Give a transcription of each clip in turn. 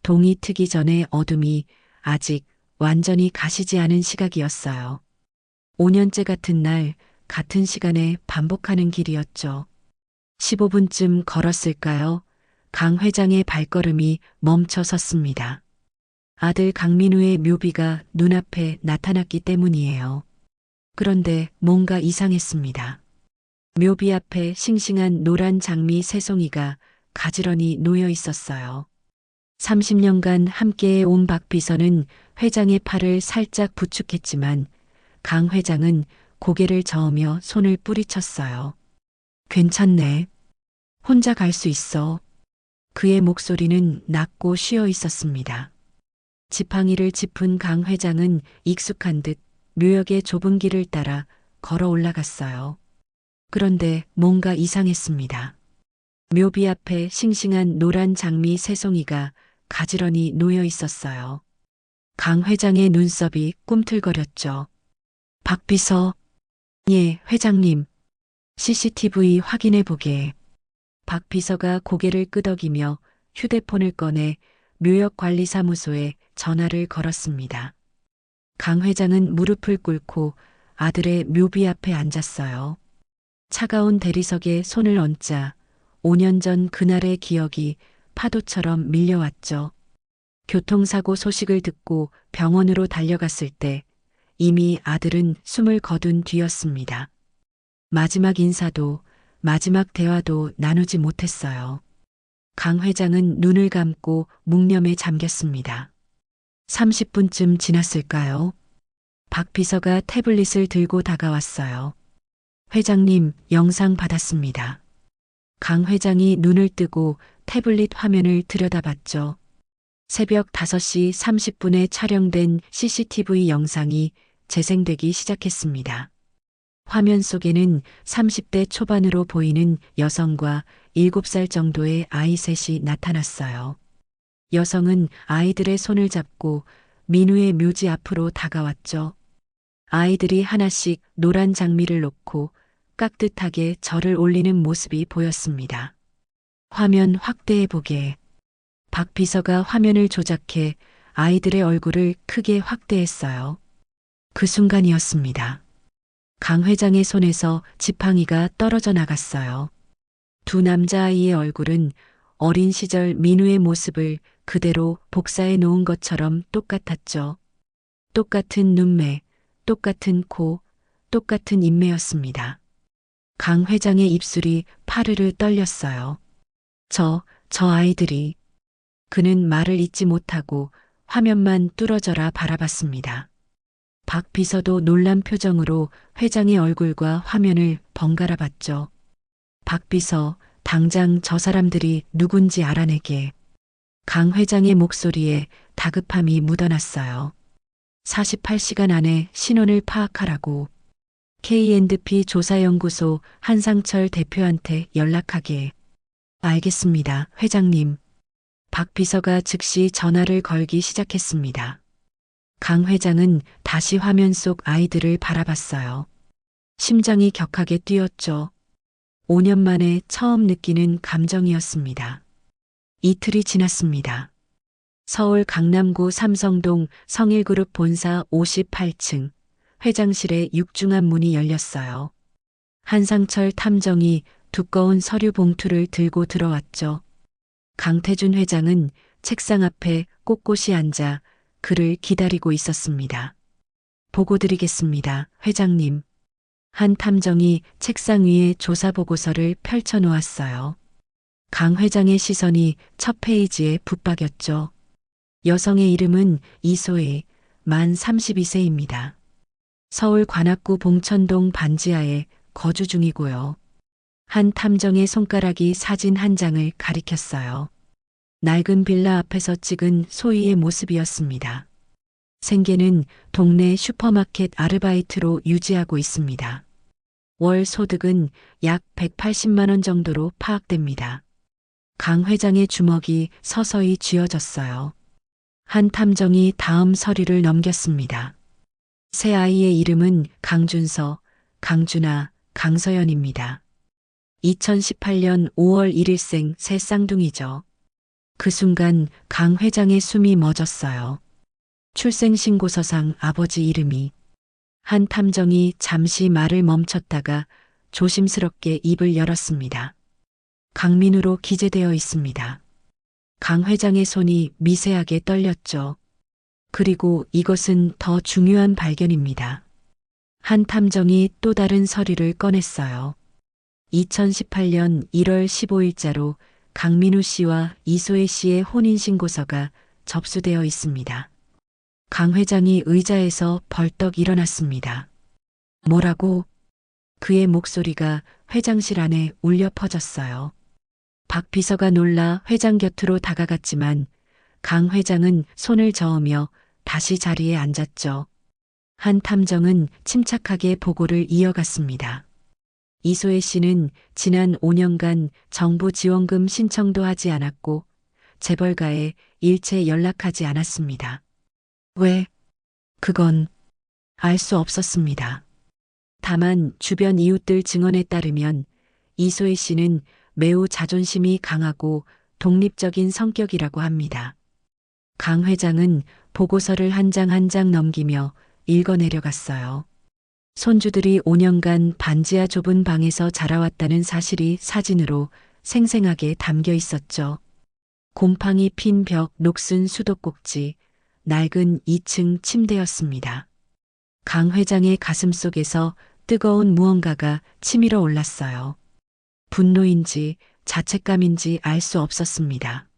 동이 트기 전에 어둠이 아직 완전히 가시지 않은 시각이었어요. 5년째 같은 날, 같은 시간에 반복하는 길이었죠. 15분쯤 걸었을까요? 강 회장의 발걸음이 멈춰 섰습니다. 아들 강민우의 묘비가 눈앞에 나타났기 때문이에요. 그런데 뭔가 이상했습니다. 묘비 앞에 싱싱한 노란 장미 세 송이가 가지런히 놓여 있었어요. 30년간 함께해 온 박 비서는 회장의 팔을 살짝 부축했지만 강 회장은 고개를 저으며 손을 뿌리쳤어요. 괜찮네. 혼자 갈 수 있어. 그의 목소리는 낮고 쉬어 있었습니다. 지팡이를 짚은 강 회장은 익숙한 듯 묘역의 좁은 길을 따라 걸어 올라갔어요. 그런데 뭔가 이상했습니다. 묘비 앞에 싱싱한 노란 장미 세 송이가 가지런히 놓여 있었어요. 강 회장의 눈썹이 꿈틀거렸죠. 박 비서. 예, 회장님. CCTV 확인해 보게. 박 비서가 고개를 끄덕이며 휴대폰을 꺼내 묘역관리사무소에 전화를 걸었습니다. 강 회장은 무릎을 꿇고 아들의 묘비 앞에 앉았어요. 차가운 대리석에 손을 얹자 5년 전 그날의 기억이 파도처럼 밀려왔죠. 교통사고 소식을 듣고 병원으로 달려갔을 때 이미 아들은 숨을 거둔 뒤였습니다. 마지막 인사도 마지막 대화도 나누지 못했어요. 강 회장은 눈을 감고 묵념에 잠겼습니다. 30분쯤 지났을까요? 박 비서가 태블릿을 들고 다가왔어요. 회장님, 영상 받았습니다. 강 회장이 눈을 뜨고 태블릿 화면을 들여다봤죠. 새벽 5시 30분에 촬영된 CCTV 영상이 재생되기 시작했습니다. 화면 속에는 30대 초반으로 보이는 여성과 7살 정도의 아이 셋이 나타났어요. 여성은 아이들의 손을 잡고 민우의 묘지 앞으로 다가왔죠. 아이들이 하나씩 노란 장미를 놓고 깍듯하게 절을 올리는 모습이 보였습니다. 화면 확대해 보게. 박 비서가 화면을 조작해 아이들의 얼굴을 크게 확대했어요. 그 순간이었습니다. 강 회장의 손에서 지팡이가 떨어져 나갔어요. 두 남자아이의 얼굴은 어린 시절 민우의 모습을 그대로 복사해 놓은 것처럼 똑같았죠. 똑같은 눈매, 똑같은 코, 똑같은 인매였습니다. 강 회장의 입술이 파르르 떨렸어요. 저 아이들이. 그는 말을 잇지 못하고 화면만 뚫어져라 바라봤습니다. 박 비서도 놀란 표정으로 회장의 얼굴과 화면을 번갈아 봤죠. 박 비서, 당장 저 사람들이 누군지 알아내게. 강 회장의 목소리에 다급함이 묻어났어요. 48시간 안에 신원을 파악하라고. K&P 조사연구소 한상철 대표한테 연락하게. 알겠습니다, 회장님. 박 비서가 즉시 전화를 걸기 시작했습니다. 강 회장은 다시 화면 속 아이들을 바라봤어요. 심장이 격하게 뛰었죠. 5년 만에 처음 느끼는 감정이었습니다. 이틀이 지났습니다. 서울 강남구 삼성동 성일그룹 본사 58층 회장실의 육중한 문이 열렸어요. 한상철 탐정이 두꺼운 서류 봉투를 들고 들어왔죠. 강태준 회장은 책상 앞에 꼿꼿이 앉아 그를 기다리고 있었습니다. 보고 드리겠습니다, 회장님. 한 탐정이 책상 위에 조사 보고서를 펼쳐 놓았어요. 강 회장의 시선이 첫 페이지에 붙박였죠. 여성의 이름은 이소혜, 만 32세입니다. 서울 관악구 봉천동 반지하에 거주 중이고요. 한 탐정의 손가락이 사진 한 장을 가리켰어요. 낡은 빌라 앞에서 찍은 소희의 모습이었습니다. 생계는 동네 슈퍼마켓 아르바이트로 유지하고 있습니다. 월 소득은 약 180만 원 정도로 파악됩니다. 강 회장의 주먹이 서서히 쥐어졌어요. 한 탐정이 다음 서류를 넘겼습니다. 새 아이의 이름은 강준서, 강준아, 강서연입니다. 2018년 5월 1일생 새 쌍둥이죠. 그 순간 강 회장의 숨이 멎었어요. 출생신고서상 아버지 이름이. 한 탐정이 잠시 말을 멈췄다가 조심스럽게 입을 열었습니다. 강민우로 기재되어 있습니다. 강 회장의 손이 미세하게 떨렸죠. 그리고 이것은 더 중요한 발견입니다. 한 탐정이 또 다른 서류를 꺼냈어요. 2018년 1월 15일자로 강민우 씨와 이소혜 씨의 혼인신고서가 접수되어 있습니다. 강 회장이 의자에서 벌떡 일어났습니다. 뭐라고? 그의 목소리가 회장실 안에 울려 퍼졌어요. 박 비서가 놀라 회장 곁으로 다가갔지만 강 회장은 손을 저으며 다시 자리에 앉았죠. 한 탐정은 침착하게 보고를 이어갔습니다. 이소혜 씨는 지난 5년간 정부 지원금 신청도 하지 않았고 재벌가에 일체 연락하지 않았습니다. 왜? 그건 알 수 없었습니다. 다만 주변 이웃들 증언에 따르면 이소혜 씨는 매우 자존심이 강하고 독립적인 성격이라고 합니다. 강 회장은 보고서를 한 장 한 장 넘기며 읽어내려갔어요. 손주들이 5년간 반지하 좁은 방에서 자라왔다는 사실이 사진으로 생생하게 담겨 있었죠. 곰팡이 핀 벽, 녹슨 수도꼭지, 낡은 2층 침대였습니다. 강 회장의 가슴 속에서 뜨거운 무언가가 치밀어 올랐어요. 분노인지 자책감인지 알 수 없었습니다.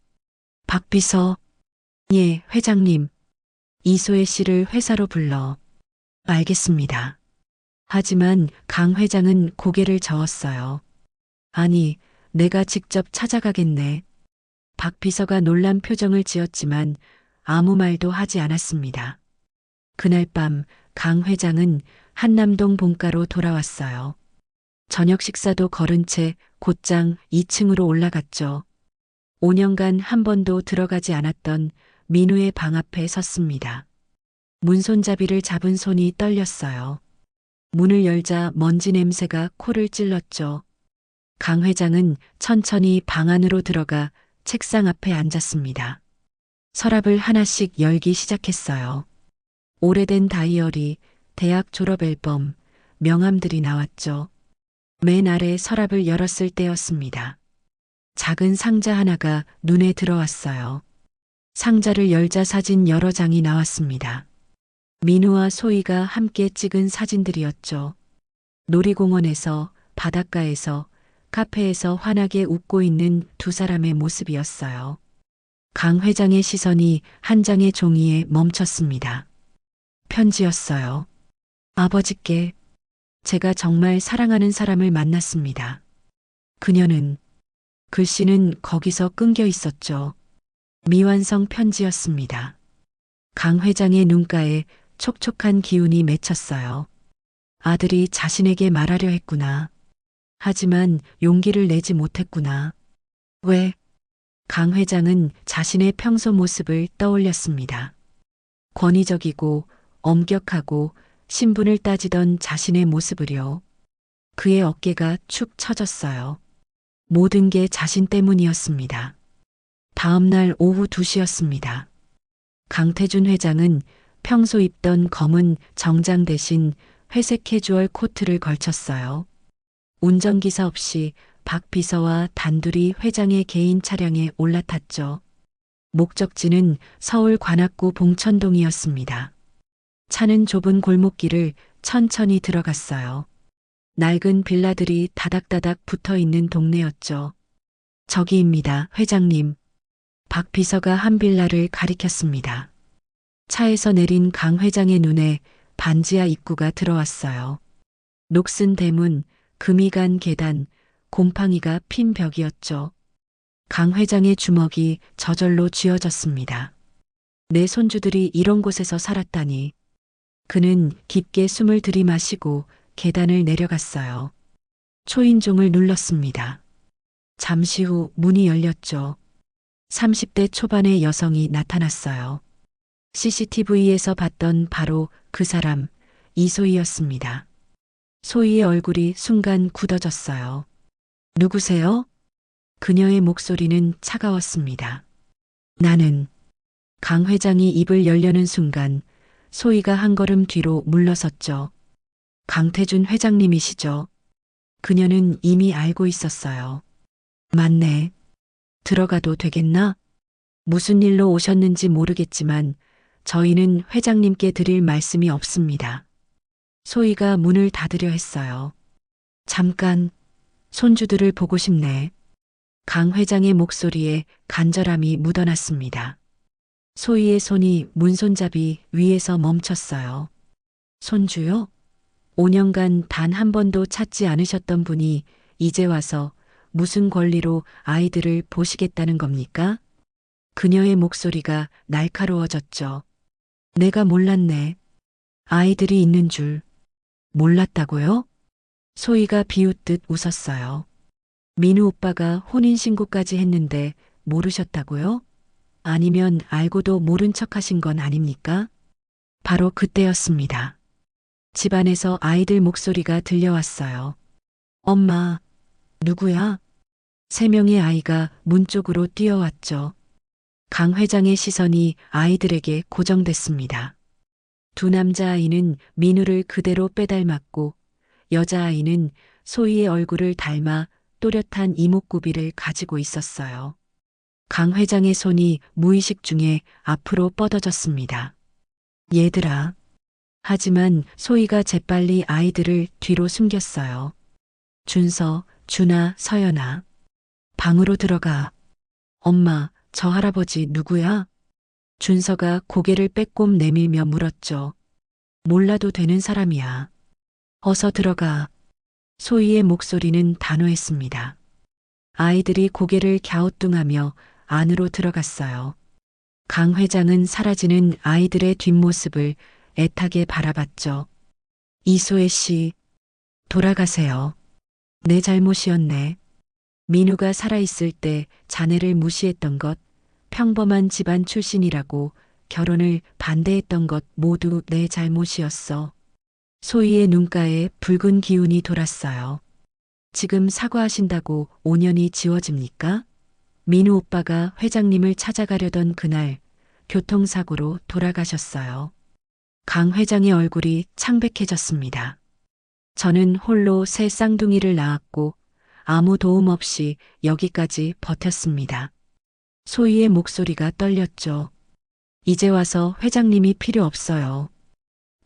박 비서, 예, 회장님. 이소혜 씨를 회사로 불러. 알겠습니다. 하지만 강 회장은 고개를 저었어요. 아니, 내가 직접 찾아가겠네. 박 비서가 놀란 표정을 지었지만 아무 말도 하지 않았습니다. 그날 밤 강 회장은 한남동 본가로 돌아왔어요. 저녁 식사도 거른 채 곧장 2층으로 올라갔죠. 5년간 한 번도 들어가지 않았던 민우의 방 앞에 섰습니다. 문손잡이를 잡은 손이 떨렸어요. 문을 열자 먼지 냄새가 코를 찔렀죠. 강 회장은 천천히 방 안으로 들어가 책상 앞에 앉았습니다. 서랍을 하나씩 열기 시작했어요. 오래된 다이어리, 대학 졸업 앨범, 명함들이 나왔죠. 맨 아래 서랍을 열었을 때였습니다. 작은 상자 하나가 눈에 들어왔어요. 상자를 열자 사진 여러 장이 나왔습니다. 민우와 소희가 함께 찍은 사진들이었죠. 놀이공원에서, 바닷가에서, 카페에서 환하게 웃고 있는 두 사람의 모습이었어요. 강 회장의 시선이 한 장의 종이에 멈췄습니다. 편지였어요. 아버지께 제가 정말 사랑하는 사람을 만났습니다. 그녀는, 글씨는 거기서 끊겨 있었죠. 미완성 편지였습니다. 강 회장의 눈가에 촉촉한 기운이 맺혔어요. 아들이 자신에게 말하려 했구나. 하지만 용기를 내지 못했구나. 왜? 강 회장은 자신의 평소 모습을 떠올렸습니다. 권위적이고 엄격하고 신분을 따지던 자신의 모습을요. 그의 어깨가 축 처졌어요. 모든 게 자신 때문이었습니다. 다음 날 오후 2시였습니다. 강태준 회장은 평소 입던 검은 정장 대신 회색 캐주얼 코트를 걸쳤어요. 운전기사 없이 박 비서와 단둘이 회장의 개인 차량에 올라탔죠. 목적지는 서울 관악구 봉천동이었습니다. 차는 좁은 골목길을 천천히 들어갔어요. 낡은 빌라들이 다닥다닥 붙어 있는 동네였죠. 저기입니다, 회장님. 박 비서가 한 빌라를 가리켰습니다. 차에서 내린 강 회장의 눈에 반지하 입구가 들어왔어요. 녹슨 대문, 금이 간 계단, 곰팡이가 핀 벽이었죠. 강 회장의 주먹이 저절로 쥐어졌습니다. 내 손주들이 이런 곳에서 살았다니. 그는 깊게 숨을 들이마시고 계단을 내려갔어요. 초인종을 눌렀습니다. 잠시 후 문이 열렸죠. 30대 초반의 여성이 나타났어요. CCTV에서 봤던 바로 그 사람, 이소희였습니다. 소희의 얼굴이 순간 굳어졌어요. 누구세요? 그녀의 목소리는 차가웠습니다. 나는 강 회장이 입을 열려는 순간 소희가 한 걸음 뒤로 물러섰죠. 강태준 회장님이시죠? 그녀는 이미 알고 있었어요. 맞네. 들어가도 되겠나? 무슨 일로 오셨는지 모르겠지만 저희는 회장님께 드릴 말씀이 없습니다. 소희가 문을 닫으려 했어요. 잠깐, 손주들을 보고 싶네. 강 회장의 목소리에 간절함이 묻어났습니다. 소희의 손이 문손잡이 위에서 멈췄어요. 손주요? 5년간 단 한 번도 찾지 않으셨던 분이 이제 와서 무슨 권리로 아이들을 보시겠다는 겁니까? 그녀의 목소리가 날카로워졌죠. 내가 몰랐네. 아이들이 있는 줄 몰랐다고요? 소희가 비웃듯 웃었어요. 민우 오빠가 혼인신고까지 했는데 모르셨다고요? 아니면 알고도 모른 척 하신 건 아닙니까? 바로 그때였습니다. 집안에서 아이들 목소리가 들려왔어요. 엄마, 누구야? 3명의 아이가 문 쪽으로 뛰어왔죠. 강 회장의 시선이 아이들에게 고정됐습니다. 두 남자아이는 민우를 그대로 빼닮았고 여자아이는 소희의 얼굴을 닮아 또렷한 이목구비를 가지고 있었어요. 강 회장의 손이 무의식 중에 앞으로 뻗어졌습니다. 얘들아. 하지만 소희가 재빨리 아이들을 뒤로 숨겼어요. 준서, 준아, 서연아. 방으로 들어가. 엄마, 저 할아버지 누구야? 준서가 고개를 빼꼼 내밀며 물었죠. 몰라도 되는 사람이야. 어서 들어가. 소희의 목소리는 단호했습니다. 아이들이 고개를 갸우뚱하며 안으로 들어갔어요. 강 회장은 사라지는 아이들의 뒷모습을 애타게 바라봤죠. 이소혜 씨, 돌아가세요. 내 잘못이었네. 민우가 살아있을 때 자네를 무시했던 것, 평범한 집안 출신이라고 결혼을 반대했던 것 모두 내 잘못이었어. 소희의 눈가에 붉은 기운이 돌았어요. 지금 사과하신다고 5년이 지워집니까? 민우 오빠가 회장님을 찾아가려던 그날 교통사고로 돌아가셨어요. 강 회장의 얼굴이 창백해졌습니다. 저는 홀로 새 쌍둥이를 낳았고 아무 도움 없이 여기까지 버텼습니다. 소희의 목소리가 떨렸죠. 이제 와서 회장님이 필요 없어요.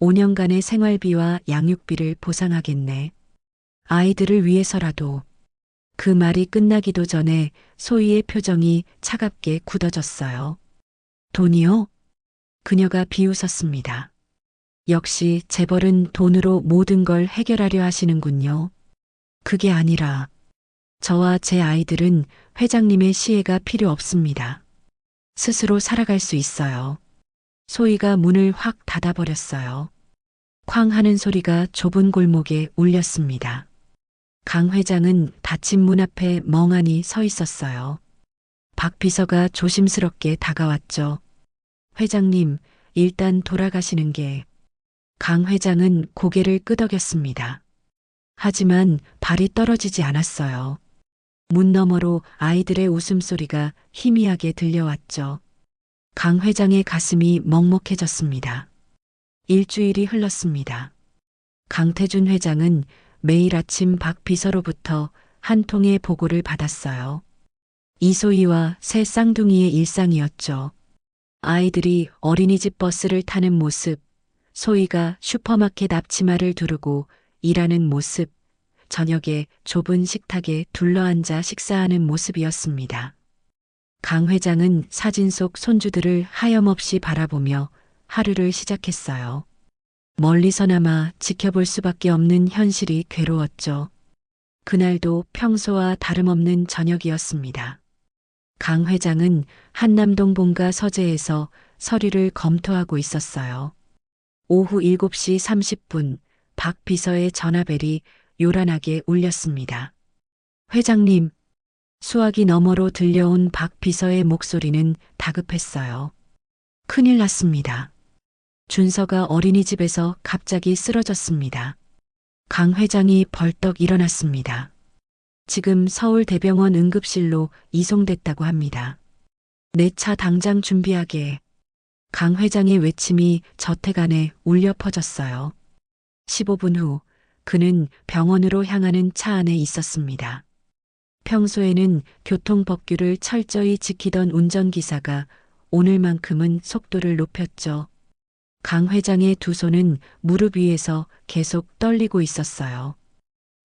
5년간의 생활비와 양육비를 보상하겠네. 아이들을 위해서라도. 그 말이 끝나기도 전에 소희의 표정이 차갑게 굳어졌어요. 돈이요? 그녀가 비웃었습니다. 역시 재벌은 돈으로 모든 걸 해결하려 하시는군요. 그게 아니라 저와 제 아이들은 회장님의 시혜가 필요 없습니다. 스스로 살아갈 수 있어요. 소희가 문을 확 닫아버렸어요. 쾅 하는 소리가 좁은 골목에 울렸습니다. 강 회장은 닫힌 문 앞에 멍하니 서 있었어요. 박 비서가 조심스럽게 다가왔죠. 회장님, 일단 돌아가시는 게. 강 회장은 고개를 끄덕였습니다. 하지만 발이 떨어지지 않았어요. 문 너머로 아이들의 웃음소리가 희미하게 들려왔죠. 강 회장의 가슴이 먹먹해졌습니다. 일주일이 흘렀습니다. 강태준 회장은 매일 아침 박 비서로부터 한 통의 보고를 받았어요. 이소희와 새 쌍둥이의 일상이었죠. 아이들이 어린이집 버스를 타는 모습, 소희가 슈퍼마켓 앞치마를 두르고 일하는 모습, 저녁에 좁은 식탁에 둘러앉아 식사하는 모습이었습니다. 강 회장은 사진 속 손주들을 하염없이 바라보며 하루를 시작했어요. 멀리서나마 지켜볼 수밖에 없는 현실이 괴로웠죠. 그날도 평소와 다름없는 저녁이었습니다. 강 회장은 한남동 본가 서재에서 서류를 검토하고 있었어요. 오후 7시 30분 박 비서의 전화벨이 요란하게 울렸습니다. 회장님, 수화기 너머로 들려온 박 비서의 목소리는 다급했어요. 큰일 났습니다. 준서가 어린이집에서 갑자기 쓰러졌습니다. 강 회장이 벌떡 일어났습니다. 지금 서울대병원 응급실로 이송됐다고 합니다. 내 차 당장 준비하게. 강 회장의 외침이 저택 안에 울려 퍼졌어요. 15분 후 그는 병원으로 향하는 차 안에 있었습니다. 평소에는 교통법규를 철저히 지키던 운전기사가 오늘만큼은 속도를 높였죠. 강 회장의 두 손은 무릎 위에서 계속 떨리고 있었어요.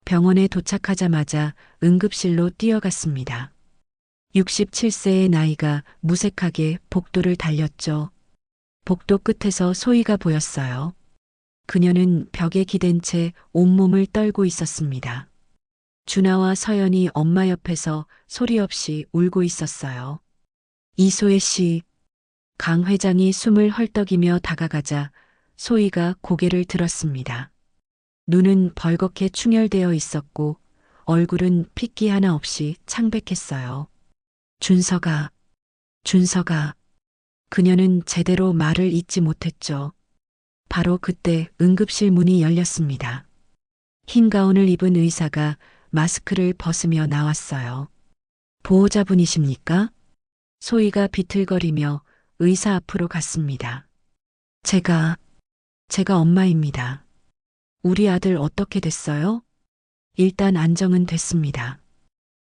병원에 도착하자마자 응급실로 뛰어갔습니다. 67세의 나이가 무색하게 복도를 달렸죠. 복도 끝에서 소희가 보였어요. 그녀는 벽에 기댄 채 온몸을 떨고 있었습니다. 준하와 서연이 엄마 옆에서 소리 없이 울고 있었어요. 이소혜 씨, 강 회장이 숨을 헐떡이며 다가가자 소희가 고개를 들었습니다. 눈은 벌겋게 충혈되어 있었고 얼굴은 핏기 하나 없이 창백했어요. 준서가, 준서가. 그녀는 제대로 말을 잇지 못했죠. 바로 그때 응급실 문이 열렸습니다. 흰 가운을 입은 의사가 마스크를 벗으며 나왔어요. 보호자분이십니까? 소희가 비틀거리며 의사 앞으로 갔습니다. 제가 엄마입니다. 우리 아들 어떻게 됐어요? 일단 안정은 됐습니다.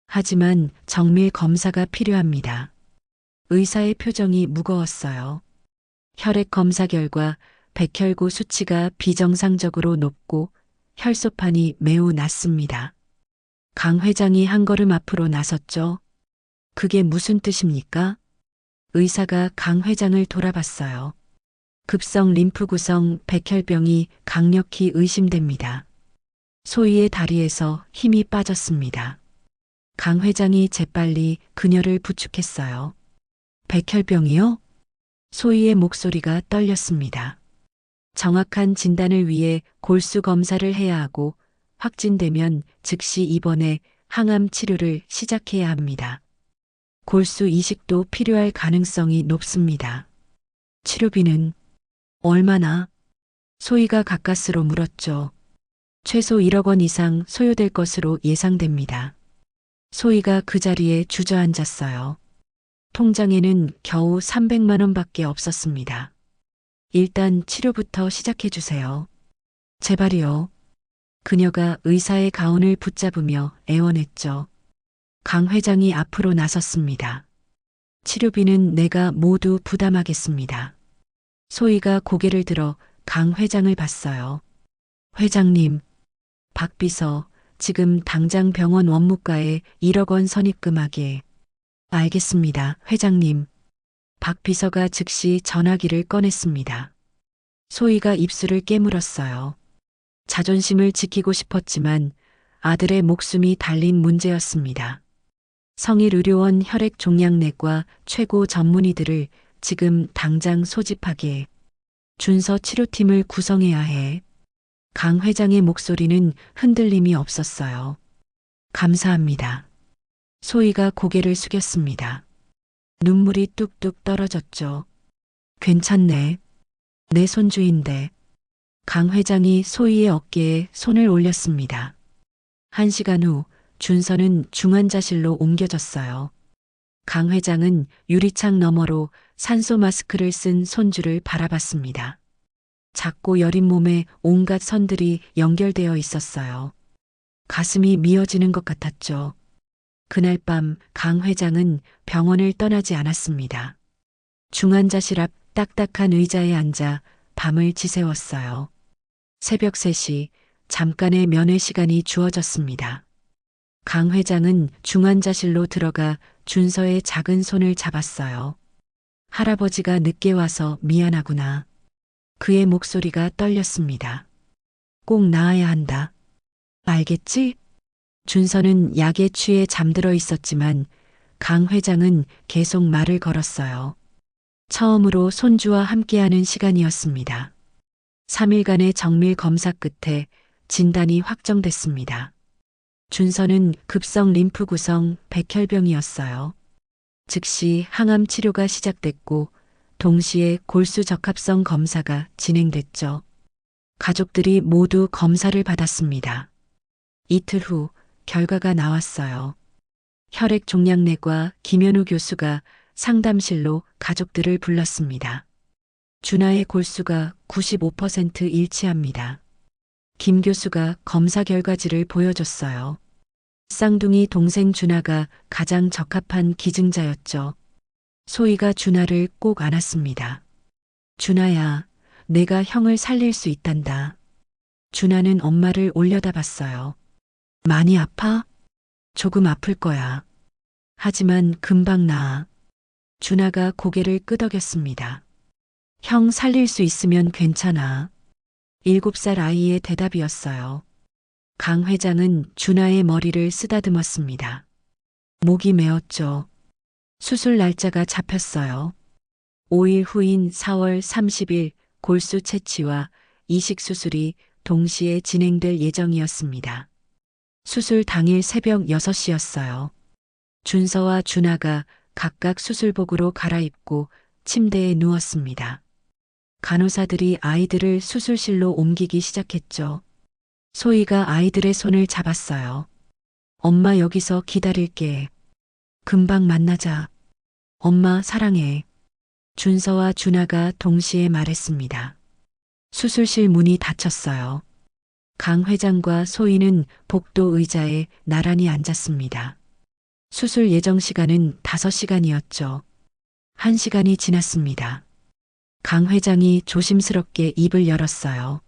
하지만 정밀 검사가 필요합니다. 의사의 표정이 무거웠어요. 혈액 검사 결과 백혈구 수치가 비정상적으로 높고 혈소판이 매우 낮습니다. 강 회장이 한 걸음 앞으로 나섰죠. 그게 무슨 뜻입니까? 의사가 강 회장을 돌아봤어요. 급성 림프 구성 백혈병이 강력히 의심됩니다. 소희의 다리에서 힘이 빠졌습니다. 강 회장이 재빨리 그녀를 부축했어요. 백혈병이요? 소희의 목소리가 떨렸습니다. 정확한 진단을 위해 골수 검사를 해야 하고 확진되면 즉시 입원해 항암 치료를 시작해야 합니다. 골수 이식도 필요할 가능성이 높습니다. 치료비는 얼마나? 소희가 가까스로 물었죠. 최소 1억 원 이상 소요될 것으로 예상됩니다. 소희가 그 자리에 주저앉았어요. 통장에는 겨우 300만 원밖에 없었습니다. 일단 치료부터 시작해 주세요. 제발이요. 그녀가 의사의 가운을 붙잡으며 애원했죠. 강 회장이 앞으로 나섰습니다. 치료비는 내가 모두 부담하겠습니다. 소희가 고개를 들어 강 회장을 봤어요. 회장님, 박 비서, 지금 당장 병원 원무과에 1억 원 선입금하게. 알겠습니다, 회장님. 박 비서가 즉시 전화기를 꺼냈습니다. 소희가 입술을 깨물었어요. 자존심을 지키고 싶었지만 아들의 목숨이 달린 문제였습니다. 성일 의료원 혈액 종양내과 최고 전문의들을 지금 당장 소집하게. 준서 치료팀을 구성해야 해. 강 회장의 목소리는 흔들림이 없었어요. 감사합니다. 소희가 고개를 숙였습니다. 눈물이 뚝뚝 떨어졌죠. 괜찮네. 내 손주인데. 강 회장이 소희의 어깨에 손을 올렸습니다. 1시간 후 준서는 중환자실로 옮겨졌어요. 강 회장은 유리창 너머로 산소 마스크를 쓴 손주를 바라봤습니다. 작고 여린 몸에 온갖 선들이 연결되어 있었어요. 가슴이 미어지는 것 같았죠. 그날 밤 강 회장은 병원을 떠나지 않았습니다. 중환자실 앞 딱딱한 의자에 앉아 밤을 지새웠어요. 새벽 3시 잠깐의 면회 시간이 주어졌습니다. 강 회장은 중환자실로 들어가 준서의 작은 손을 잡았어요. 할아버지가 늦게 와서 미안하구나. 그의 목소리가 떨렸습니다. 꼭 나아야 한다. 알겠지? 준서는 약에 취해 잠들어 있었지만 강 회장은 계속 말을 걸었어요. 처음으로 손주와 함께하는 시간이었습니다. 3일간의 정밀 검사 끝에 진단이 확정됐습니다. 준서는 급성 림프 구성 백혈병이었어요. 즉시 항암 치료가 시작됐고 동시에 골수 적합성 검사가 진행됐죠. 가족들이 모두 검사를 받았습니다. 이틀 후 결과가 나왔어요. 혈액 종양내과 김현우 교수가 상담실로 가족들을 불렀습니다. 준하의 골수가 95% 일치합니다. 김 교수가 검사 결과지를 보여줬어요. 쌍둥이 동생 준하가 가장 적합한 기증자였죠. 소희가 준하를 꼭 안았습니다. 준하야, 내가 형을 살릴 수 있단다. 준하는 엄마를 올려다봤어요. 많이 아파? 조금 아플 거야. 하지만 금방 나아. 준하가 고개를 끄덕였습니다. 형 살릴 수 있으면 괜찮아. 7살 아이의 대답이었어요. 강 회장은 준하의 머리를 쓰다듬었습니다. 목이 메었죠. 수술 날짜가 잡혔어요. 5일 후인 4월 30일 골수 채취와 이식 수술이 동시에 진행될 예정이었습니다. 수술 당일 새벽 6시였어요. 준서와 준하가 각각 수술복으로 갈아입고 침대에 누웠습니다. 간호사들이 아이들을 수술실로 옮기기 시작했죠. 소희가 아이들의 손을 잡았어요. 엄마 여기서 기다릴게. 금방 만나자. 엄마 사랑해. 준서와 준하가 동시에 말했습니다. 수술실 문이 닫혔어요. 강 회장과 소희는 복도 의자에 나란히 앉았습니다. 수술 예정 시간은 5시간이었죠. 1시간이 지났습니다. 강 회장이 조심스럽게 입을 열었어요.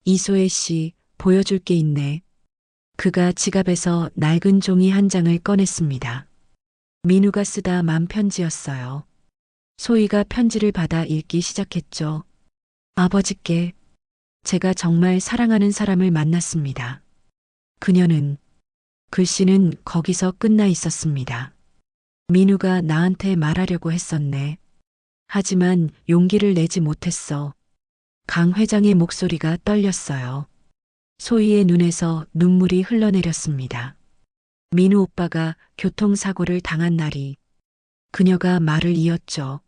이소혜 씨, 보여줄 게 있네. 그가 지갑에서 낡은 종이 한 장을 꺼냈습니다. 민우가 쓰다 만 편지였어요. 소희가 편지를 받아 읽기 시작했죠. 아버지께 제가 정말 사랑하는 사람을 만났습니다. 그녀는 글씨는 거기서 끝나 있었습니다. 민우가 나한테 말하려고 했었네. 하지만 용기를 내지 못했어. 강 회장의 목소리가 떨렸어요. 소희의 눈에서 눈물이 흘러내렸습니다. 민우 오빠가 교통사고를 당한 날이 그녀가 말을 이었죠.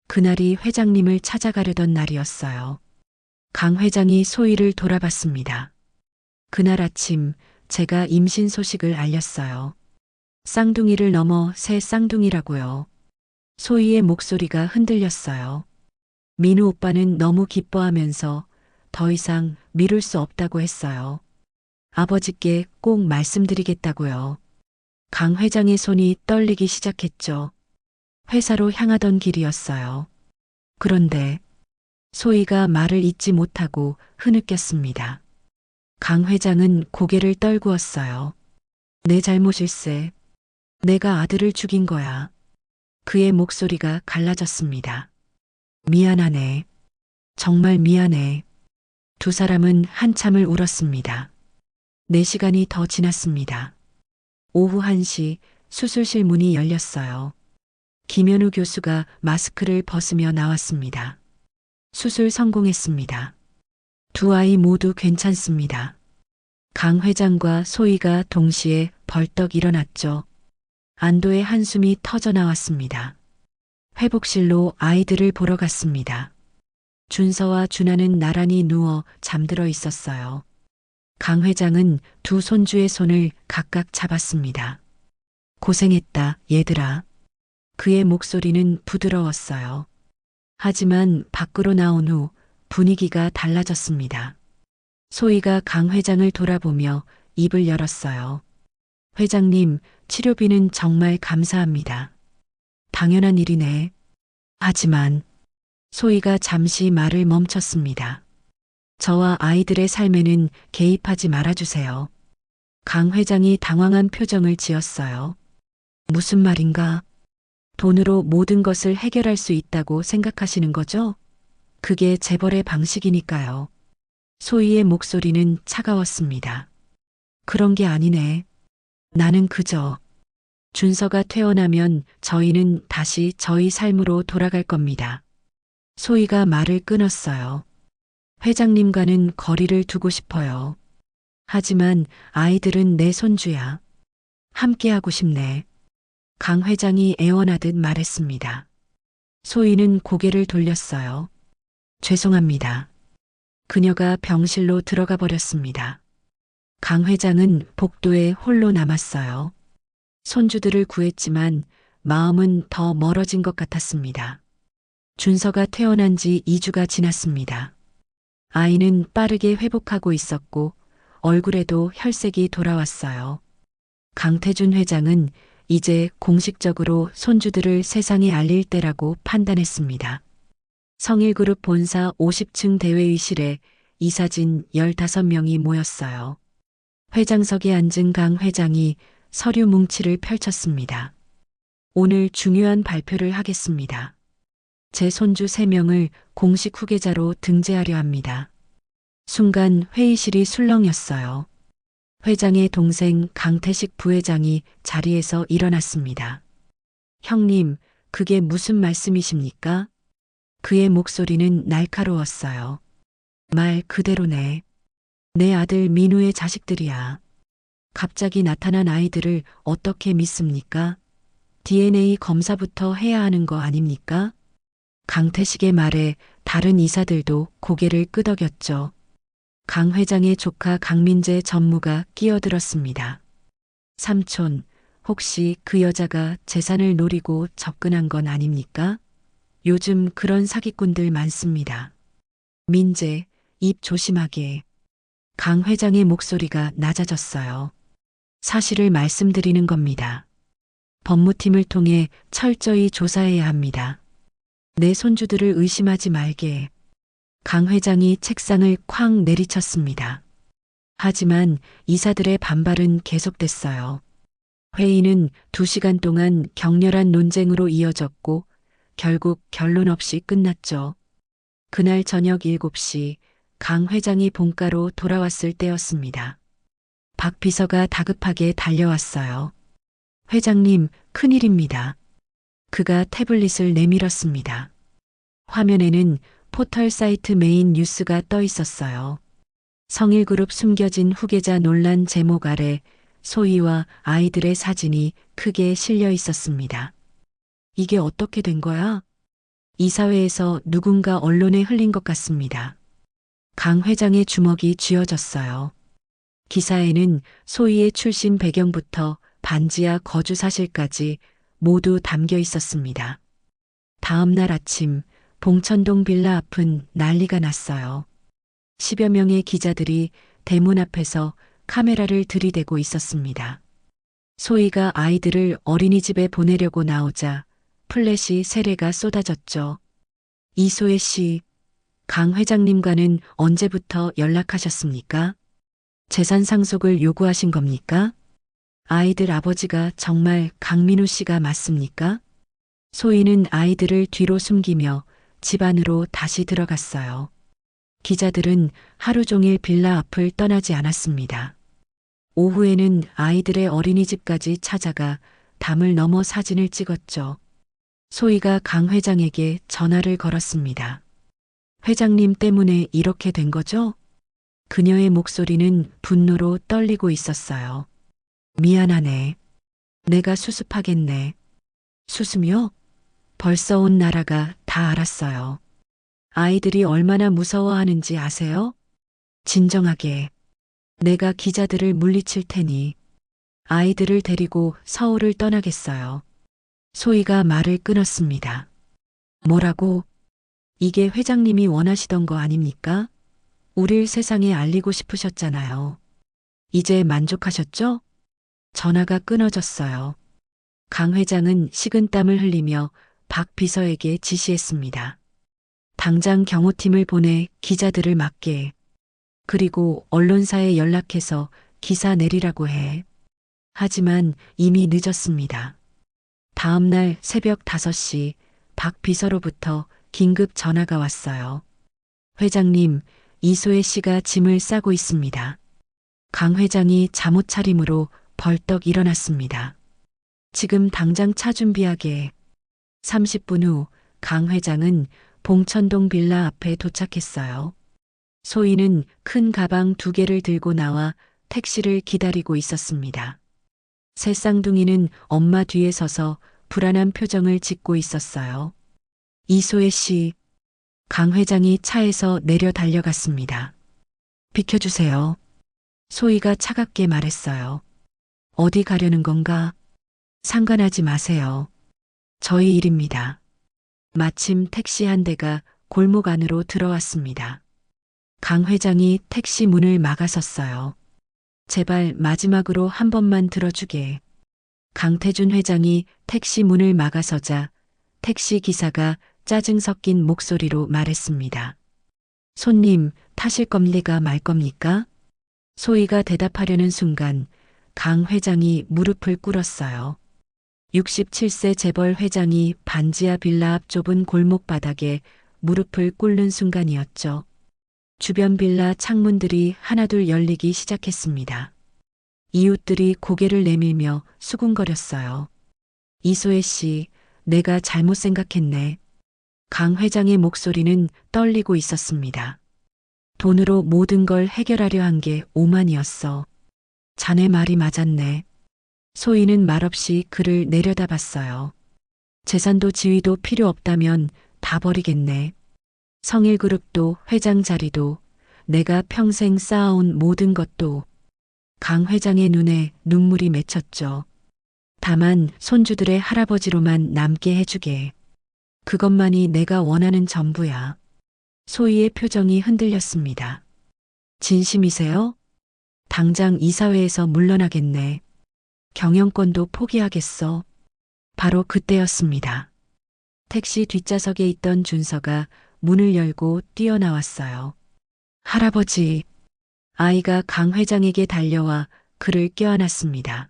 그날이 회장님을 찾아가려던 날이었어요. 강 회장이 소희를 돌아봤습니다. 그날 아침 제가 임신 소식을 알렸어요. 쌍둥이를 넘어 새 쌍둥이라고요. 소희의 목소리가 흔들렸어요. 민우 오빠는 너무 기뻐하면서 더 이상 미룰 수 없다고 했어요. 아버지께 꼭 말씀드리겠다고요. 강 회장의 손이 떨리기 시작했죠. 회사로 향하던 길이었어요. 그런데 소희가 말을 잇지 못하고 흐느꼈습니다. 강 회장은 고개를 떨구었어요. 내 잘못일세. 내가 아들을 죽인 거야. 그의 목소리가 갈라졌습니다. 미안하네. 정말 미안해. 두 사람은 한참을 울었습니다. 4시간이 더 지났습니다. 오후 1시 수술실 문이 열렸어요. 김현우 교수가 마스크를 벗으며 나왔습니다. 수술 성공했습니다. 두 아이 모두 괜찮습니다. 강 회장과 소희가 동시에 벌떡 일어났죠. 안도의 한숨이 터져 나왔습니다. 회복실로 아이들을 보러 갔습니다. 준서와 준하는 나란히 누워 잠들어 있었어요. 강 회장은 두 손주의 손을 각각 잡았습니다. 고생했다, 얘들아. 그의 목소리는 부드러웠어요. 하지만 밖으로 나온 후 분위기가 달라졌습니다. 소희가 강 회장을 돌아보며 입을 열었어요. 회장님, 치료비는 정말 감사합니다. 당연한 일이네. 하지만 소희가 잠시 말을 멈췄습니다. 저와 아이들의 삶에는 개입하지 말아주세요. 강 회장이 당황한 표정을 지었어요. 무슨 말인가? 돈으로 모든 것을 해결할 수 있다고 생각하시는 거죠? 그게 재벌의 방식이니까요. 소희의 목소리는 차가웠습니다. 그런 게 아니네. 나는 그저 준서가 퇴원하면 저희는 다시 저희 삶으로 돌아갈 겁니다. 소희가 말을 끊었어요. 회장님과는 거리를 두고 싶어요. 하지만 아이들은 내 손주야. 함께하고 싶네. 강 회장이 애원하듯 말했습니다. 소희는 고개를 돌렸어요. 죄송합니다. 그녀가 병실로 들어가 버렸습니다. 강 회장은 복도에 홀로 남았어요. 손주들을 구했지만 마음은 더 멀어진 것 같았습니다. 준서가 퇴원한 지 2주가 지났습니다. 아이는 빠르게 회복하고 있었고 얼굴에도 혈색이 돌아왔어요. 강태준 회장은 이제 공식적으로 손주들을 세상에 알릴 때라고 판단했습니다. 성일그룹 본사 50층 대회의실에 이사진 15명이 모였어요. 회장석에 앉은 강 회장이 서류 뭉치를 펼쳤습니다. 오늘 중요한 발표를 하겠습니다. 제 손주 3명을 공식 후계자로 등재하려 합니다. 순간 회의실이 술렁였어요. 회장의 동생 강태식 부회장이 자리에서 일어났습니다. 형님, 그게 무슨 말씀이십니까? 그의 목소리는 날카로웠어요. 말 그대로네. 내 아들 민우의 자식들이야. 갑자기 나타난 아이들을 어떻게 믿습니까? DNA 검사부터 해야 하는 거 아닙니까? 강태식의 말에 다른 이사들도 고개를 끄덕였죠. 강 회장의 조카 강민재 전무가 끼어들었습니다. 삼촌, 혹시 그 여자가 재산을 노리고 접근한 건 아닙니까? 요즘 그런 사기꾼들 많습니다. 민재, 입 조심하게. 강 회장의 목소리가 낮아졌어요. 사실을 말씀드리는 겁니다. 법무팀을 통해 철저히 조사해야 합니다. 내 손주들을 의심하지 말게. 강 회장이 책상을 쾅 내리쳤습니다. 하지만 이사들의 반발은 계속됐어요. 회의는 2시간 동안 격렬한 논쟁으로 이어졌고 결국 결론 없이 끝났죠. 그날 저녁 7시 강 회장이 본가로 돌아왔을 때였습니다. 박 비서가 다급하게 달려왔어요. 회장님, 큰일입니다. 그가 태블릿을 내밀었습니다. 화면에는 포털 사이트 메인 뉴스가 떠 있었어요. 성일그룹 숨겨진 후계자 논란 제목 아래 소희와 아이들의 사진이 크게 실려 있었습니다. 이게 어떻게 된 거야? 이사회에서 누군가 언론에 흘린 것 같습니다. 강 회장의 주먹이 쥐어졌어요. 기사에는 소희의 출신 배경부터 반지하 거주 사실까지 모두 담겨 있었습니다. 다음 날 아침 봉천동 빌라 앞은 난리가 났어요. 10여 명의 기자들이 대문 앞에서 카메라를 들이대고 있었습니다. 소희가 아이들을 어린이집에 보내려고 나오자 플래시 세례가 쏟아졌죠. 이소혜 씨, 강 회장님과는 언제부터 연락하셨습니까? 재산 상속을 요구하신 겁니까? 아이들 아버지가 정말 강민우 씨가 맞습니까? 소희는 아이들을 뒤로 숨기며 집 안으로 다시 들어갔어요. 기자들은 하루 종일 빌라 앞을 떠나지 않았습니다. 오후에는 아이들의 어린이집까지 찾아가 담을 넘어 사진을 찍었죠. 소희가 강 회장에게 전화를 걸었습니다. 회장님 때문에 이렇게 된 거죠? 그녀의 목소리는 분노로 떨리고 있었어요. 미안하네. 내가 수습하겠네. 수습이요? 벌써 온 나라가 다 알았어요. 아이들이 얼마나 무서워하는지 아세요? 진정하게. 내가 기자들을 물리칠 테니 아이들을 데리고 서울을 떠나겠어요. 소희가 말을 끊었습니다. 뭐라고? 이게 회장님이 원하시던 거 아닙니까? 우릴 세상에 알리고 싶으셨잖아요. 이제 만족하셨죠? 전화가 끊어졌어요. 강 회장은 식은땀을 흘리며 박 비서에게 지시했습니다. 당장 경호팀을 보내 기자들을 막게. 그리고 언론사에 연락해서 기사 내리라고 해. 하지만 이미 늦었습니다. 다음 날 새벽 5시 박 비서로부터 긴급 전화가 왔어요. 회장님, 이소혜 씨가 짐을 싸고 있습니다. 강 회장이 잠옷 차림으로 벌떡 일어났습니다. 지금 당장 차 준비하게. 30분 후 강 회장은 봉천동 빌라 앞에 도착했어요. 소희는 큰 가방 2개를 들고 나와 택시를 기다리고 있었습니다. 새 쌍둥이는 엄마 뒤에 서서 불안한 표정을 짓고 있었어요. 이소혜 씨, 강 회장이 차에서 내려 달려갔습니다. 비켜주세요. 소희가 차갑게 말했어요. 어디 가려는 건가? 상관하지 마세요. 저희 일입니다. 마침 택시 한 대가 골목 안으로 들어왔습니다. 강 회장이 택시 문을 막아섰어요. 제발 마지막으로 한 번만 들어주게. 강태준 회장이 택시 문을 막아서자 택시 기사가 짜증 섞인 목소리로 말했습니다. 손님, 타실 겁니까 말 겁니까? 소희가 대답하려는 순간 강 회장이 무릎을 꿇었어요. 67세 재벌 회장이 반지하 빌라 앞 좁은 골목 바닥에 무릎을 꿇는 순간이었죠. 주변 빌라 창문들이 하나둘 열리기 시작했습니다. 이웃들이 고개를 내밀며 수군거렸어요. 이소혜 씨, 내가 잘못 생각했네. 강 회장의 목소리는 떨리고 있었습니다. 돈으로 모든 걸 해결하려 한 게 오만이었어. 자네 말이 맞았네. 소희는 말없이 그를 내려다봤어요. 재산도 지위도 필요 없다면 다 버리겠네. 성일그룹도 회장 자리도 내가 평생 쌓아온 모든 것도. 강 회장의 눈에 눈물이 맺혔죠. 다만 손주들의 할아버지로만 남게 해주게. 그것만이 내가 원하는 전부야. 소희의 표정이 흔들렸습니다. 진심이세요? 당장 이사회에서 물러나겠네. 경영권도 포기하겠어. 바로 그때였습니다. 택시 뒷좌석에 있던 준서가 문을 열고 뛰어나왔어요. 할아버지. 아이가 강 회장에게 달려와 그를 껴안았습니다.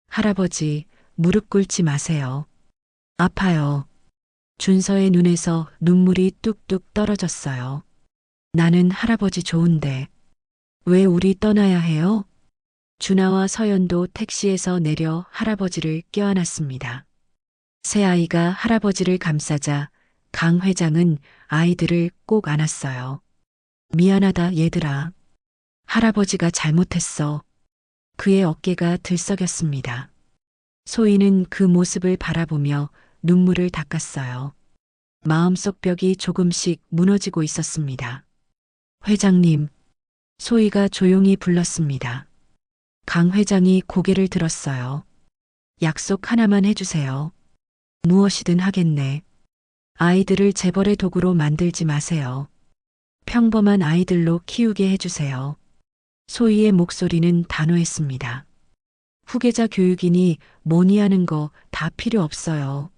할아버지, 무릎 꿇지 마세요. 아파요. 준서의 눈에서 눈물이 뚝뚝 떨어졌어요. 나는 할아버지 좋은데 왜 우리 떠나야 해요? 준하와 서연도 택시에서 내려 할아버지를 껴안았습니다. 새 아이가 할아버지를 감싸자 강 회장은 아이들을 꼭 안았어요. 미안하다 얘들아. 할아버지가 잘못했어. 그의 어깨가 들썩였습니다. 소희는 그 모습을 바라보며 눈물을 닦았어요. 마음속 벽이 조금씩 무너지고 있었습니다. 회장님, 소희가 조용히 불렀습니다. 강 회장이 고개를 들었어요. 약속 하나만 해주세요. 무엇이든 하겠네. 아이들을 재벌의 도구로 만들지 마세요. 평범한 아이들로 키우게 해주세요. 소희의 목소리는 단호했습니다. 후계자 교육이니 뭐니 하는 거 다 필요 없어요.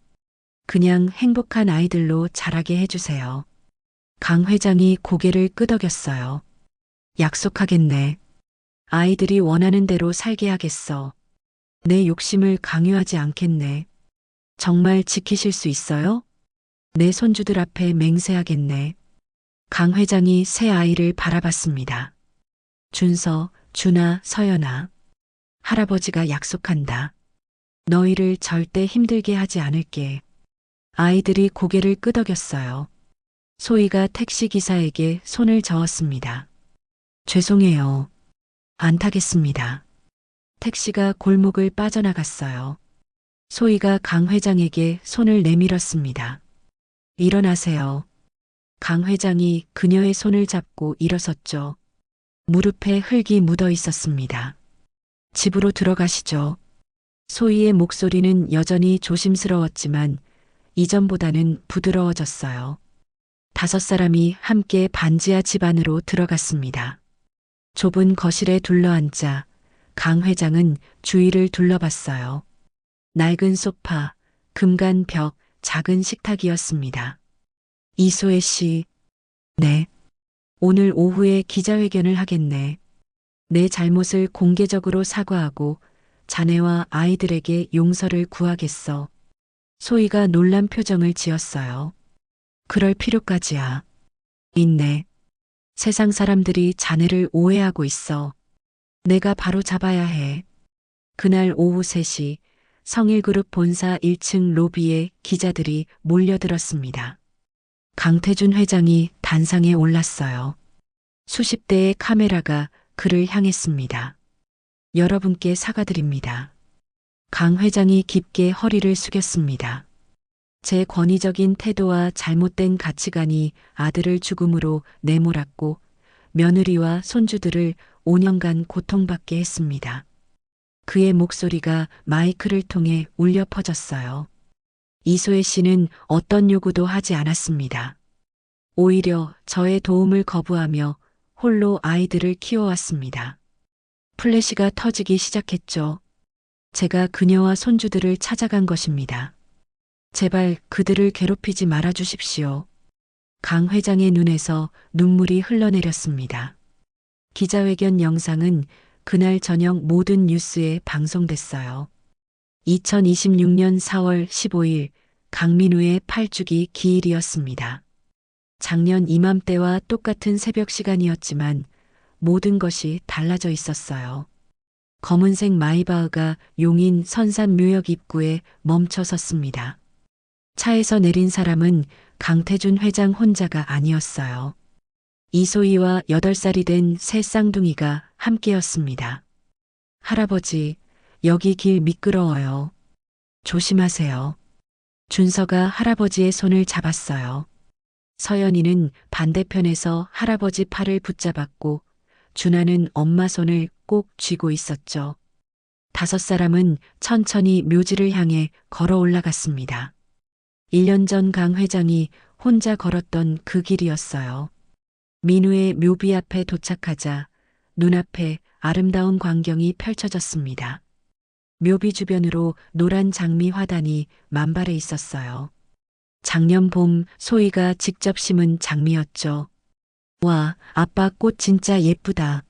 그냥 행복한 아이들로 자라게 해주세요. 강 회장이 고개를 끄덕였어요. 약속하겠네. 아이들이 원하는 대로 살게 하겠어. 내 욕심을 강요하지 않겠네. 정말 지키실 수 있어요? 내 손주들 앞에 맹세하겠네. 강 회장이 새 아이를 바라봤습니다. 준서, 준아, 서연아. 할아버지가 약속한다. 너희를 절대 힘들게 하지 않을게. 아이들이 고개를 끄덕였어요. 소희가 택시기사에게 손을 저었습니다. 죄송해요. 안 타겠습니다. 택시가 골목을 빠져나갔어요. 소희가 강 회장에게 손을 내밀었습니다. 일어나세요. 강 회장이 그녀의 손을 잡고 일어섰죠. 무릎에 흙이 묻어 있었습니다. 집으로 들어가시죠. 소희의 목소리는 여전히 조심스러웠지만 이전보다는 부드러워졌어요. 5사람이 함께 반지하 집 안으로 들어갔습니다. 좁은 거실에 둘러앉자 강 회장은 주위를 둘러봤어요. 낡은 소파, 금간 벽, 작은 식탁이었습니다. 이소혜 씨, 네. 오늘 오후에 기자회견을 하겠네. 내 잘못을 공개적으로 사과하고 자네와 아이들에게 용서를 구하겠어. 소희가 놀란 표정을 지었어요. 그럴 필요까지야. 있네. 세상 사람들이 자네를 오해하고 있어. 내가 바로 잡아야 해. 그날 오후 3시 성일그룹 본사 1층 로비에 기자들이 몰려들었습니다. 강태준 회장이 단상에 올랐어요. 수십 대의 카메라가 그를 향했습니다. 여러분께 사과드립니다. 강 회장이 깊게 허리를 숙였습니다. 제 권위적인 태도와 잘못된 가치관이 아들을 죽음으로 내몰았고 며느리와 손주들을 5년간 고통받게 했습니다. 그의 목소리가 마이크를 통해 울려 퍼졌어요. 이소혜 씨는 어떤 요구도 하지 않았습니다. 오히려 저의 도움을 거부하며 홀로 아이들을 키워왔습니다. 플래시가 터지기 시작했죠. 제가 그녀와 손주들을 찾아간 것입니다. 제발 그들을 괴롭히지 말아 주십시오. 강 회장의 눈에서 눈물이 흘러내렸습니다. 기자회견 영상은 그날 저녁 모든 뉴스에 방송됐어요. 2026년 4월 15일 강민우의 8주기 기일이었습니다. 작년 이맘때와 똑같은 새벽 시간이었지만 모든 것이 달라져 있었어요. 검은색 마이바흐가 용인 선산묘역 입구에 멈춰 섰습니다. 차에서 내린 사람은 강태준 회장 혼자가 아니었어요. 이소희와 8살이 된 새 쌍둥이가 함께였습니다. 할아버지, 여기 길 미끄러워요. 조심하세요. 준서가 할아버지의 손을 잡았어요. 서연이는 반대편에서 할아버지 팔을 붙잡았고 준하는 엄마 손을 꼭 쥐고 있었죠. 5사람은 천천히 묘지를 향해 걸어 올라갔습니다. 1년 전 강 회장이 혼자 걸었던 그 길이었어요. 민우의 묘비 앞에 도착하자 눈앞에 아름다운 광경이 펼쳐졌습니다. 묘비 주변으로 노란 장미 화단이 만발해 있었어요. 작년 봄 소희가 직접 심은 장미였죠. 와, 아빠 꽃 진짜 예쁘다.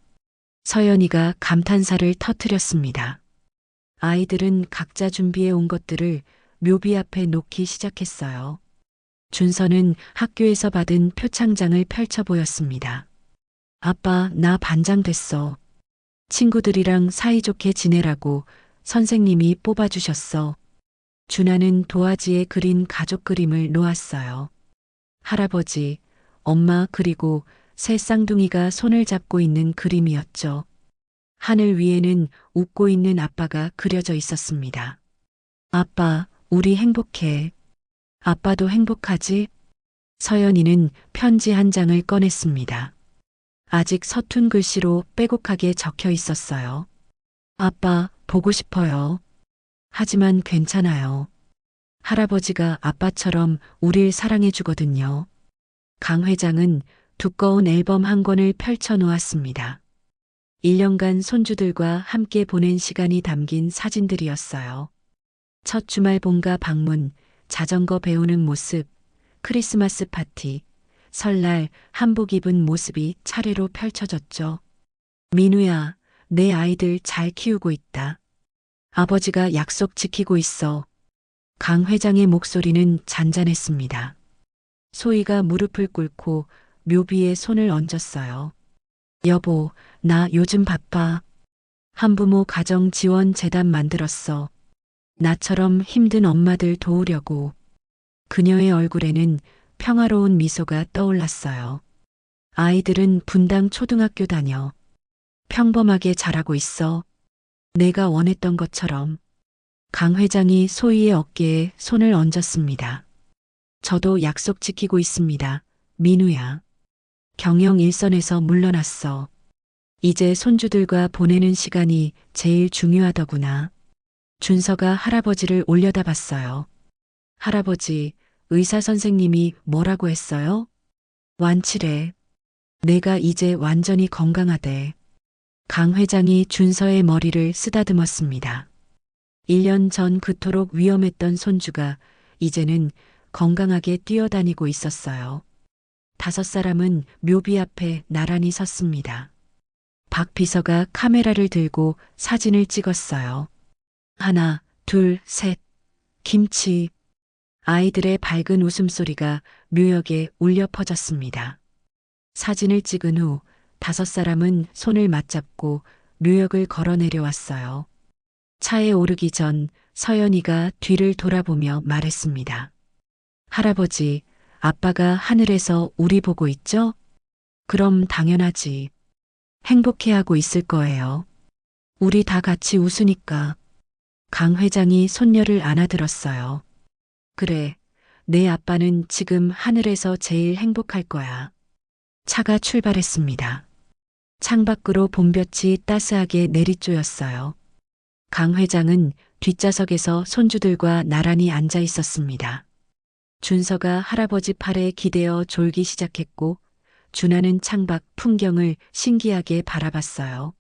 서연이가 감탄사를 터뜨렸습니다. 아이들은 각자 준비해 온 것들을 묘비 앞에 놓기 시작했어요. 준서는 학교에서 받은 표창장을 펼쳐 보였습니다. 아빠, 나 반장 됐어. 친구들이랑 사이좋게 지내라고 선생님이 뽑아주셨어. 준하는 도화지에 그린 가족 그림을 놓았어요. 할아버지, 엄마 그리고 새 쌍둥이가 손을 잡고 있는 그림이었죠. 하늘 위에는 웃고 있는 아빠가 그려져 있었습니다. 아빠, 우리 행복해. 아빠도 행복하지? 서연이는 편지 한 장을 꺼냈습니다. 아직 서툰 글씨로 빼곡하게 적혀 있었어요. 아빠, 보고 싶어요. 하지만 괜찮아요. 할아버지가 아빠처럼 우릴 사랑해 주거든요. 강 회장은 두꺼운 앨범 한 권을 펼쳐 놓았습니다. 1년간 손주들과 함께 보낸 시간이 담긴 사진들이었어요. 첫 주말 본가 방문, 자전거 배우는 모습, 크리스마스 파티, 설날 한복 입은 모습이 차례로 펼쳐졌죠. 민우야, 내 아이들 잘 키우고 있다. 아버지가 약속 지키고 있어. 강 회장의 목소리는 잔잔했습니다. 소희가 무릎을 꿇고 묘비에 손을 얹었어요. 여보, 나 요즘 바빠. 한부모 가정 지원 재단 만들었어. 나처럼 힘든 엄마들 도우려고. 그녀의 얼굴에는 평화로운 미소가 떠올랐어요. 아이들은 분당 초등학교 다녀. 평범하게 자라고 있어. 내가 원했던 것처럼. 강 회장이 소희의 어깨에 손을 얹었습니다. 저도 약속 지키고 있습니다. 민우야. 경영 일선에서 물러났어. 이제 손주들과 보내는 시간이 제일 중요하더구나. 준서가 할아버지를 올려다봤어요. 할아버지, 의사 선생님이 뭐라고 했어요? 완치래. 내가 이제 완전히 건강하대. 강 회장이 준서의 머리를 쓰다듬었습니다. 1년 전 그토록 위험했던 손주가 이제는 건강하게 뛰어다니고 있었어요. 5사람은 묘비 앞에 나란히 섰습니다. 박 비서가 카메라를 들고 사진을 찍었어요. 하나, 둘, 셋. 김치. 아이들의 밝은 웃음소리가 묘역에 울려 퍼졌습니다. 사진을 찍은 후 5사람은 손을 맞잡고 묘역을 걸어 내려왔어요. 차에 오르기 전 서연이가 뒤를 돌아보며 말했습니다. 할아버지, 아빠가 하늘에서 우리 보고 있죠? 그럼 당연하지. 행복해하고 있을 거예요. 우리 다 같이 웃으니까. 강 회장이 손녀를 안아들었어요. 그래, 내 아빠는 지금 하늘에서 제일 행복할 거야. 차가 출발했습니다. 창밖으로 봄볕이 따스하게 내리쬐었어요. 강 회장은 뒷좌석에서 손주들과 나란히 앉아 있었습니다. 준서가 할아버지 팔에 기대어 졸기 시작했고 준하는 창밖 풍경을 신기하게 바라봤어요.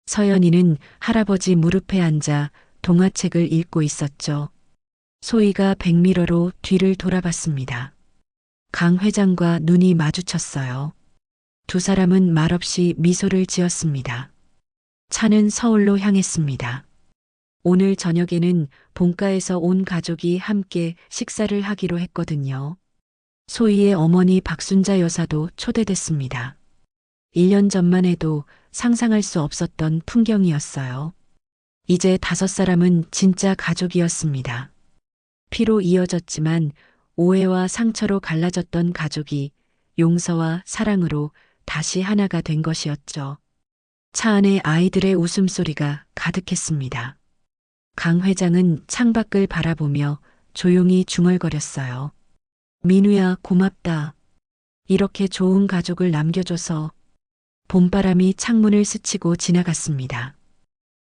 서연이는 할아버지 무릎에 앉아 동화책을 읽고 있었죠. 소희가 백미러로 뒤를 돌아봤습니다. 강 회장과 눈이 마주쳤어요. 두 사람은 말없이 미소를 지었습니다. 차는 서울로 향했습니다. 오늘 저녁에는 본가에서 온 가족이 함께 식사를 하기로 했거든요. 소희의 어머니 박순자 여사도 초대됐습니다. 1년 전만 해도 상상할 수 없었던 풍경이었어요. 이제 5사람은 진짜 가족이었습니다. 피로 이어졌지만 오해와 상처로 갈라졌던 가족이 용서와 사랑으로 다시 하나가 된 것이었죠. 차 안에 아이들의 웃음소리가 가득했습니다. 강 회장은 창밖을 바라보며 조용히 중얼거렸어요. 민우야, 고맙다. 이렇게 좋은 가족을 남겨줘서. 봄바람이 창문을 스치고 지나갔습니다.